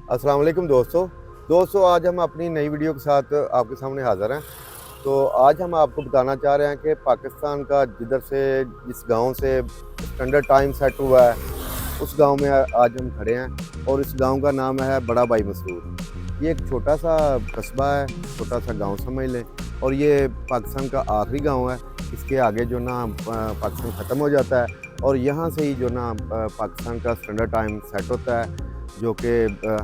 अस्सलाम वालेकुम दोस्तों आज हम अपनी नई वीडियो के साथ आपके सामने हाज़िर हैं। तो आज हम आपको बताना चाह रहे हैं कि पाकिस्तान का जिधर से जिस गांव से स्टैंडर्ड टाइम सेट हुआ है, उस गांव में आज हम खड़े हैं और इस गांव का नाम है बड़ा भाई मसरूर। ये एक छोटा सा कस्बा है, छोटा सा गांव समझ लें, और ये पाकिस्तान का आखिरी गांव है। इसके आगे जो ना पाकिस्तान ख़त्म हो जाता है और यहाँ से ही जो ना पाकिस्तान का स्टैंडर्ड टाइम सेट होता है, जो कि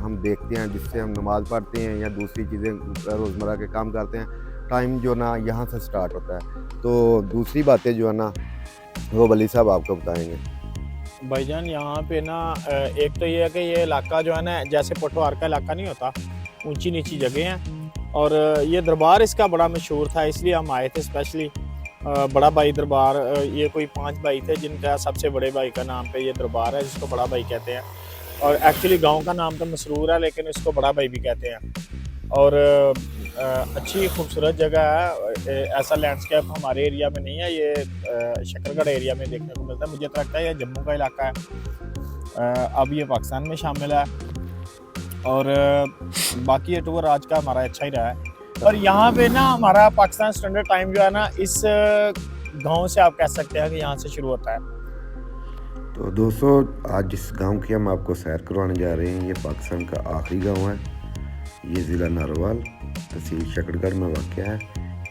हम देखते हैं, जिससे हम नमाज़ पढ़ते हैं या दूसरी चीज़ें रोज़मर्रा के काम करते हैं। टाइम जो ना यहाँ से स्टार्ट होता है। तो दूसरी बातें जो है ना वो वली साहब आपको बताएंगे। भाईजान यहाँ पे ना एक तो ये है कि ये इलाका जो है ना, जैसे पटवार का इलाका नहीं होता, ऊंची नीची जगह हैं। और ये दरबार इसका बड़ा मशहूर था, इसलिए हम आए थे स्पेशली। बड़ा भाई दरबार, ये कोई 5 भाई थे जिनका सबसे बड़े भाई का नाम पे ये दरबार है, जिसको बड़ा भाई कहते हैं। और एक्चुअली गांव का नाम तो मसरूर है, लेकिन इसको बड़ा भाई भी कहते हैं। और अच्छी खूबसूरत जगह है। ऐसा लैंडस्केप हमारे एरिया में नहीं है, ये शकरगढ़ एरिया में देखने को मिलता है। मुझे तो लगता है ये जम्मू का इलाका है। अब ये पाकिस्तान में शामिल है। और बाकी ये टूर आज का हमारा अच्छा ही रहा है। और यहाँ पे ना हमारा पाकिस्तान स्टैंडर्ड टाइम जो है ना, इस गांव से आप कह सकते हैं कि यहाँ से शुरू होता है। तो दोस्तों आज जिस गांव की हम आपको सैर करवाने जा रहे हैं, ये पाकिस्तान का आखिरी गांव है। ये ज़िला नारोवाल, तहसील शकरगढ़ में वाक़या है।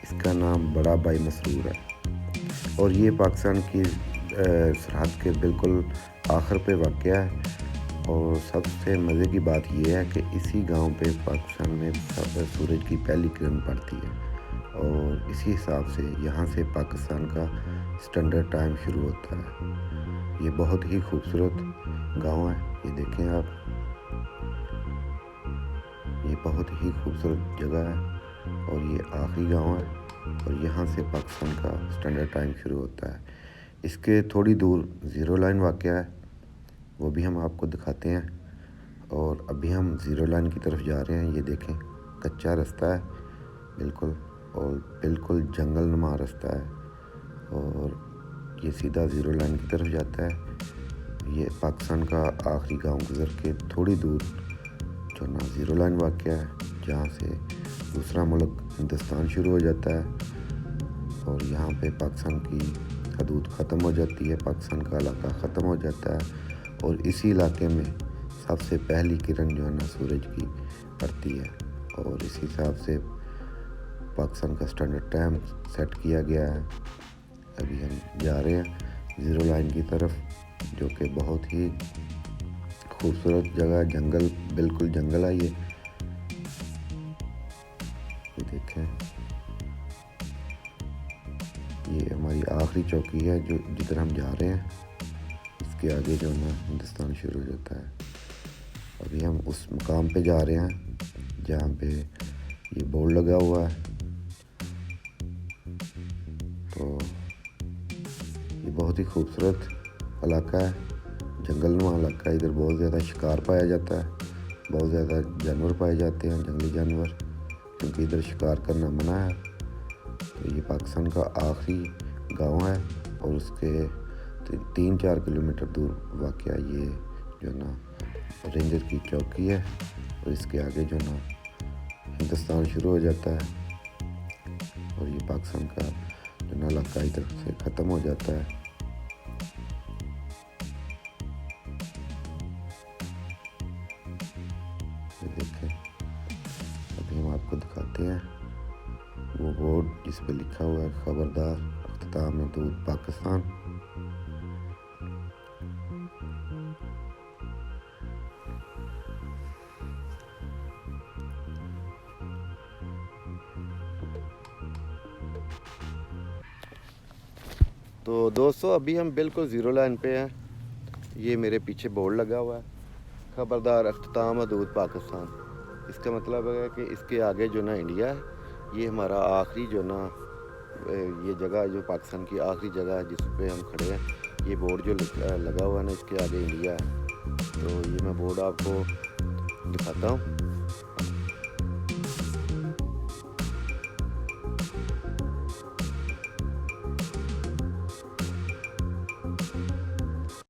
इसका नाम बड़ा भाई मसरूर है और ये पाकिस्तान की सरहद के बिल्कुल आखिर पे वाक़या है। और सबसे मज़े की बात यह है कि इसी गांव पे पाकिस्तान में सूरज की पहली किरण पड़ती है और इसी हिसाब से यहाँ से पाकिस्तान का स्टैंडर्ड टाइम शुरू होता है। ये बहुत ही खूबसूरत गांव है, ये देखें आप, ये बहुत ही खूबसूरत जगह है और ये आखिरी गांव है और यहाँ से पाकिस्तान का स्टैंडर्ड टाइम शुरू होता है। इसके थोड़ी दूर ज़ीरो लाइन वाक़या है, वो भी हम आपको दिखाते हैं। और अभी हम ज़ीरो लाइन की तरफ जा रहे हैं। ये देखें, कच्चा रास्ता है बिल्कुल, और बिल्कुल जंगल नुमा रास्ता है और ये सीधा ज़ीरो लाइन की तरफ जाता है। ये पाकिस्तान का आखिरी गांव गुजर के थोड़ी दूर जो ना ज़ीरो लाइन वाक़या है, जहाँ से दूसरा मुल्क हिंदुस्तान शुरू हो जाता है और यहाँ पे पाकिस्तान की हदूद ख़त्म हो जाती है, पाकिस्तान का इलाका ख़त्म हो जाता है। और इसी इलाके में सबसे पहली किरण जो है ना सूरज की पड़ती है और इसी हिसाब से पाकिस्तान का स्टैंडर्ड टाइम सेट किया गया है। अभी हम जा रहे हैं ज़ीरो लाइन की तरफ, जो कि बहुत ही खूबसूरत जगह, जंगल, बिल्कुल जंगल है ये देखें। ये हमारी आखिरी चौकी है जो जिधर हम जा रहे हैं। इसके आगे जो ना हिंदुस्तान शुरू हो जाता है। अभी हम उस मुकाम पे जा रहे हैं जहाँ पे ये बोर्ड लगा हुआ है। तो ये बहुत ही खूबसूरत इलाका है, जंगलनुमा इलाका है। इधर बहुत ज़्यादा शिकार पाया जाता है, बहुत ज़्यादा जानवर पाए जाते हैं, जंगली जानवर, क्योंकि इधर शिकार करना मना है। तो ये पाकिस्तान का आखिरी गांव है और उसके 3-4 किलोमीटर दूर वाक़या ये जो ना रेंजर की चौकी है और इसके आगे जो ना हिंदुस्तान शुरू हो जाता है और ये पाकिस्तान का जो ना इलाका इधर से ख़त्म हो जाता है। ये देखें, अभी हम आपको दिखाते हैं वो बोर्ड जिस पे लिखा हुआ है खबरदार अख्ताम हदूद पाकिस्तान। तो दोस्तों अभी हम बिल्कुल ज़ीरो लाइन पे हैं। ये मेरे पीछे बोर्ड लगा हुआ है खबरदार अख्ताम हदूद पाकिस्तान। इसका मतलब है कि इसके आगे जो ना इंडिया है। ये हमारा आखिरी जो ना ये जगह जो पाकिस्तान की आखिरी जगह है जिस पे हम खड़े हैं। ये बोर्ड जो लगा हुआ है ना, इसके आगे इंडिया है। तो ये मैं बोर्ड आपको दिखाता हूँ।